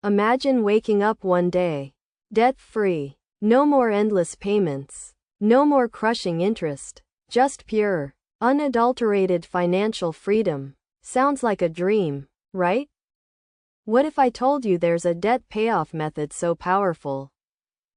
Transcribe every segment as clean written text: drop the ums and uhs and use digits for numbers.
Imagine waking up one day, debt-free. No more endless payments. No more crushing interest. Just pure, unadulterated financial freedom. Sounds like a dream, right? What if I told you there's a debt payoff method so powerful,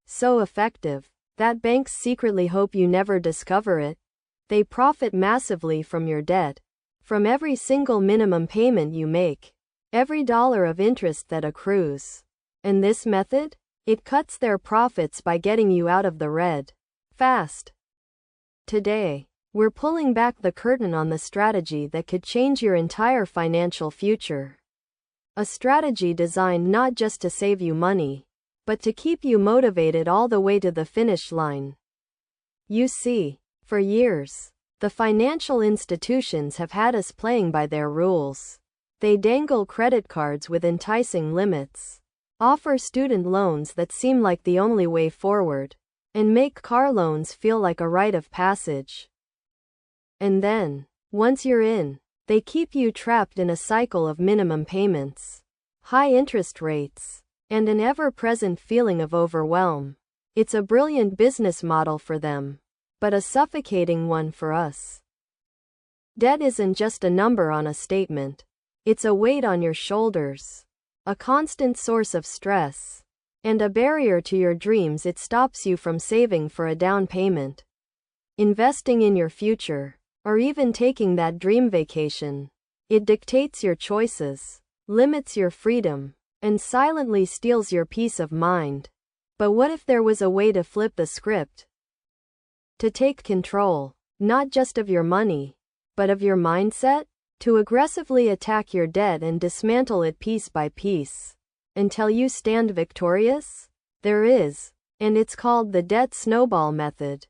so effective, that banks secretly hope you never discover it? They profit massively from your debt, from every single minimum payment you make, every dollar of interest that accrues. And this method? It cuts their profits by getting you out of the red fast. Today, we're pulling back the curtain on the strategy that could change your entire financial future. A strategy designed not just to save you money, but to keep you motivated all the way to the finish line. You see, for years, the financial institutions have had us playing by their rules. They dangle credit cards with enticing limits, offer student loans that seem like the only way forward, and make car loans feel like a rite of passage. And then, once you're in, they keep you trapped in a cycle of minimum payments, high interest rates, and an ever-present feeling of overwhelm. It's a brilliant business model for them, but a suffocating one for us. Debt isn't just a number on a statement. It's a weight on your shoulders, a constant source of stress, and a barrier to your dreams. It stops you from saving for a down payment, investing in your future, or even taking that dream vacation. It dictates your choices, limits your freedom, and silently steals your peace of mind. But what if there was a way to flip the script? To take control, not just of your money, but of your mindset? To aggressively attack your debt and dismantle it piece by piece, until you stand victorious? There is, and it's called the debt snowball method.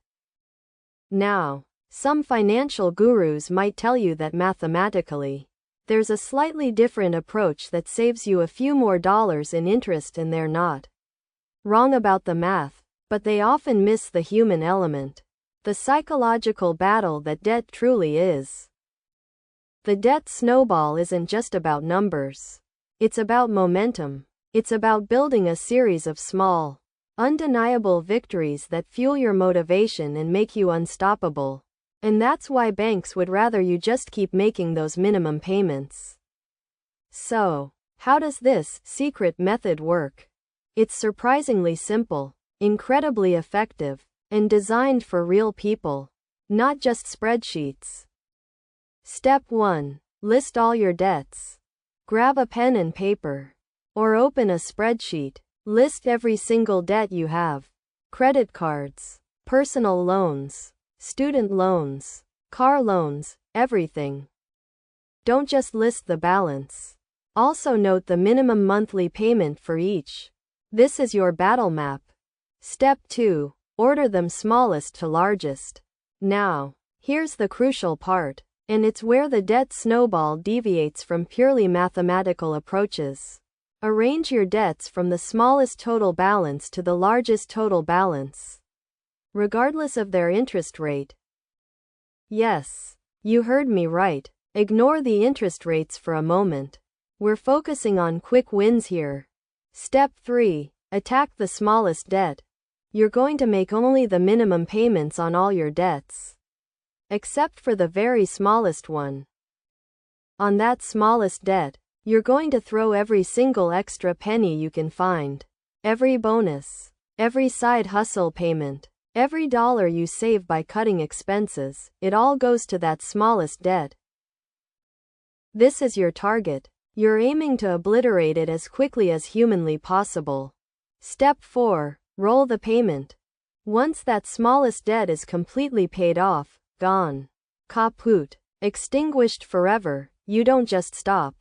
Now, some financial gurus might tell you that mathematically, there's a slightly different approach that saves you a few more dollars in interest, and they're not wrong about the math, but they often miss the human element, the psychological battle that debt truly is. The debt snowball isn't just about numbers. It's about momentum. It's about building a series of small, undeniable victories that fuel your motivation and make you unstoppable. And that's why banks would rather you just keep making those minimum payments. So, how does this secret method work? It's surprisingly simple, incredibly effective, and designed for real people, not just spreadsheets. Step 1. List all your debts. Grab a pen and paper. Or open a spreadsheet. List every single debt you have. Credit cards, personal loans, student loans, car loans, everything. Don't just list the balance. Also note the minimum monthly payment for each. This is your battle map. Step 2. Order them smallest to largest. Now, here's the crucial part. And it's where the debt snowball deviates from purely mathematical approaches. Arrange your debts from the smallest total balance to the largest total balance, regardless of their interest rate. Yes, you heard me right. Ignore the interest rates for a moment. We're focusing on quick wins here. Step 3. Attack the smallest debt. You're going to make only the minimum payments on all your debts, except for the very smallest one. On that smallest debt, you're going to throw every single extra penny you can find, every bonus, every side hustle payment, every dollar you save by cutting expenses. It all goes to that smallest debt. This is your target. You're aiming to obliterate it as quickly as humanly possible. Step 4. Roll the payment. Once that smallest debt is completely paid off, gone, kaput, extinguished forever, you don't just stop.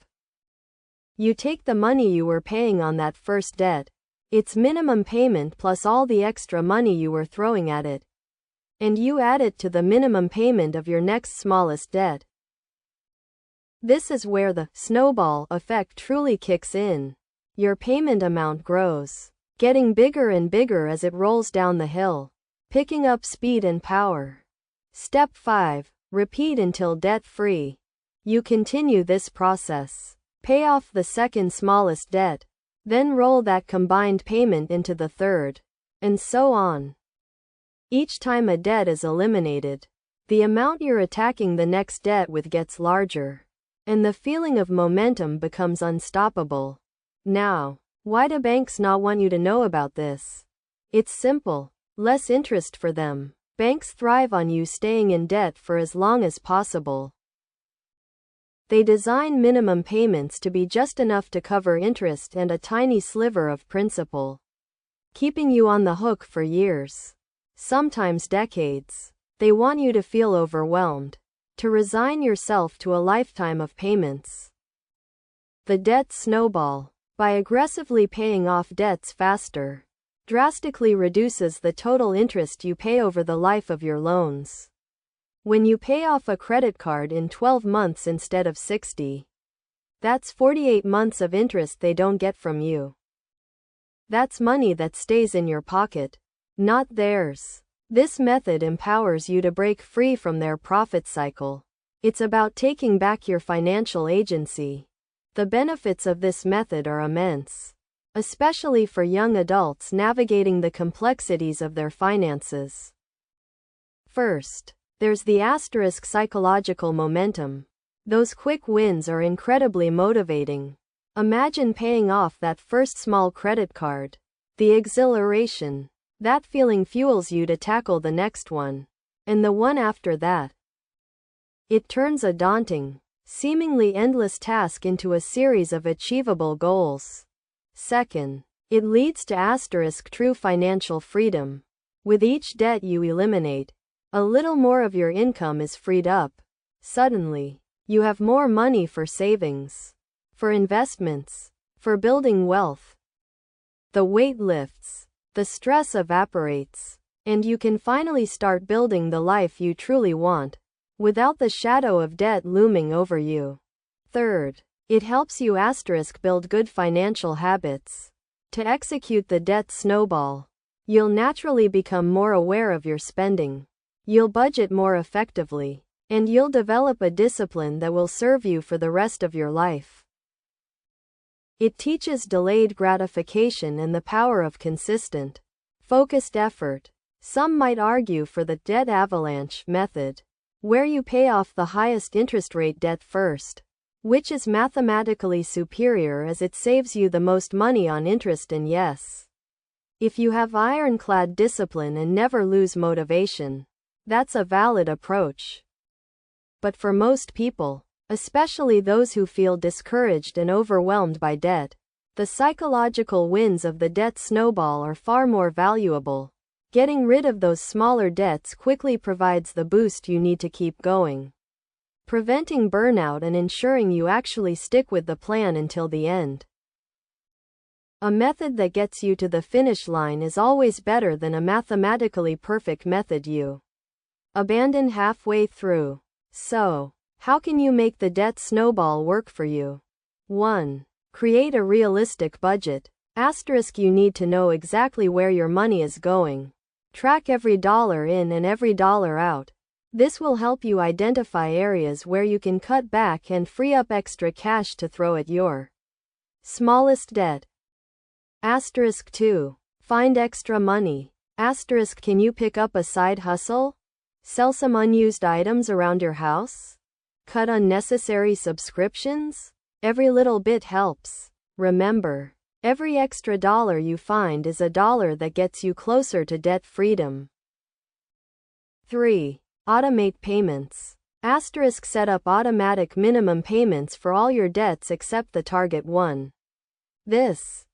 You take the money you were paying on that first debt, its minimum payment plus all the extra money you were throwing at it, and you add it to the minimum payment of your next smallest debt. This is where the snowball effect truly kicks in. Your payment amount grows, getting bigger and bigger as it rolls down the hill, picking up speed and power. Step 5. Repeat until debt-free. You continue this process. Pay off the second smallest debt, Then roll that combined payment into the third. And so on. Each time a debt is eliminated, the amount you're attacking the next debt with gets larger. And the feeling of momentum becomes unstoppable. Now, why do banks not want you to know about this? It's simple. Less interest for them. Banks thrive on you staying in debt for as long as possible. They design minimum payments to be just enough to cover interest and a tiny sliver of principal, keeping you on the hook for years, sometimes decades. They want you to feel overwhelmed, to resign yourself to a lifetime of payments. The debt snowball. By aggressively paying off debts faster, drastically reduces the total interest you pay over the life of your loans. When you pay off a credit card in 12 months instead of 60, that's 48 months of interest they don't get from you. That's money that stays in your pocket, not theirs. This method empowers you to break free from their profit cycle. It's about taking back your financial agency. The benefits of this method are immense, especially for young adults navigating the complexities of their finances. First, there's the asterisk psychological momentum. Those quick wins are incredibly motivating. Imagine paying off that first small credit card. The exhilaration. That feeling fuels you to tackle the next one, and the one after that. It turns a daunting, seemingly endless task into a series of achievable goals. Second, it leads to asterisk true financial freedom. With each debt you eliminate, a little more of your income is freed up. Suddenly, you have more money for savings, for investments, for building wealth. The weight lifts, the stress evaporates, and you can finally start building the life you truly want, without the shadow of debt looming over you. Third, it helps you asterisk build good financial habits. To execute the debt snowball, you'll naturally become more aware of your spending. You'll budget more effectively, and you'll develop a discipline that will serve you for the rest of your life. It teaches delayed gratification and the power of consistent, focused effort. Some might argue for the debt avalanche method, where you pay off the highest interest rate debt first, which is mathematically superior as it saves you the most money on interest. And yes, if you have ironclad discipline and never lose motivation, that's a valid approach. But for most people, especially those who feel discouraged and overwhelmed by debt, the psychological wins of the debt snowball are far more valuable. Getting rid of those smaller debts quickly provides the boost you need to keep going, preventing burnout and ensuring you actually stick with the plan until the end. A method that gets you to the finish line is always better than a mathematically perfect method you abandon halfway through. So, how can you make the debt snowball work for you? 1. Create a realistic budget. Asterisk you need to know exactly where your money is going. Track every dollar in and every dollar out. This will help you identify areas where you can cut back and free up extra cash to throw at your smallest debt. Asterisk 2. Find extra money. Asterisk can you pick up a side hustle? Sell some unused items around your house? Cut unnecessary subscriptions? Every little bit helps. Remember, every extra dollar you find is a dollar that gets you closer to debt freedom. 3. Automate payments. Asterisk set up automatic minimum payments for all your debts except the target one. This